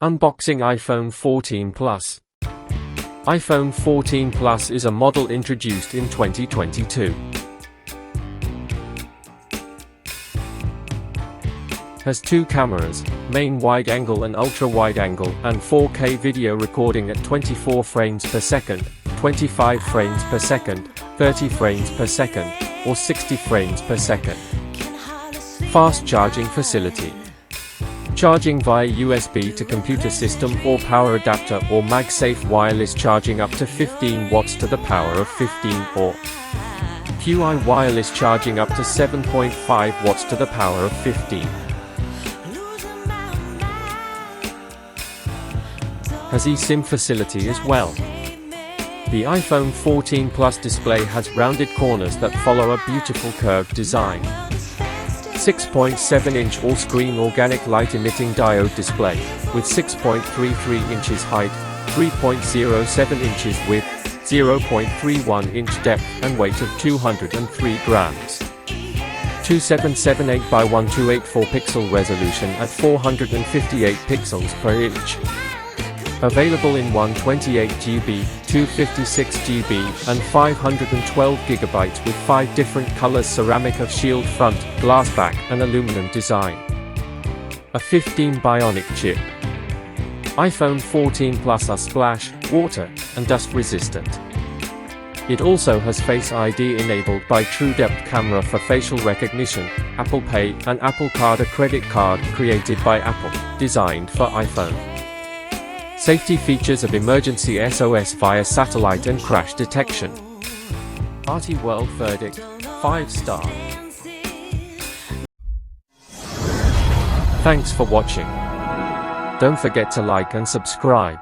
Unboxing iPhone 14 Plus. iPhone 14 Plus is a model introduced in 2022. Has two cameras, main wide-angle and ultra-wide-angle, and 4K video recording at 24 frames per second, 25 frames per second, 30 frames per second, or 60 frames per second. Fast charging facility. Charging via USB to computer system or power adapter or MagSafe wireless charging up to 15 watts to the power of 15 or QI wireless charging up to 7.5 watts to the power of 15. Has eSIM facility as well. The iPhone 14 Plus display has rounded corners that follow a beautiful curved design. 6.7-inch all-screen organic light-emitting diode display, with 6.33 inches height, 3.07 inches width, 0.31-inch depth, and weight of 203 grams. 2778 by 1284 pixel resolution at 458 pixels per inch. Available in 128GB, 256GB, and 512GB with 5 different colors: ceramic of shield front, glass back, and aluminum design. A 15 bionic chip. iPhone 14 Plus are splash, water, and dust resistant. It also has Face ID enabled by TrueDepth camera for facial recognition, Apple Pay, and Apple Card, a credit card created by Apple, designed for iPhone. Safety features of emergency SOS via satellite and crash detection. Aathi World verdict, 5-star. Thanks for watching. Don't forget to like and subscribe.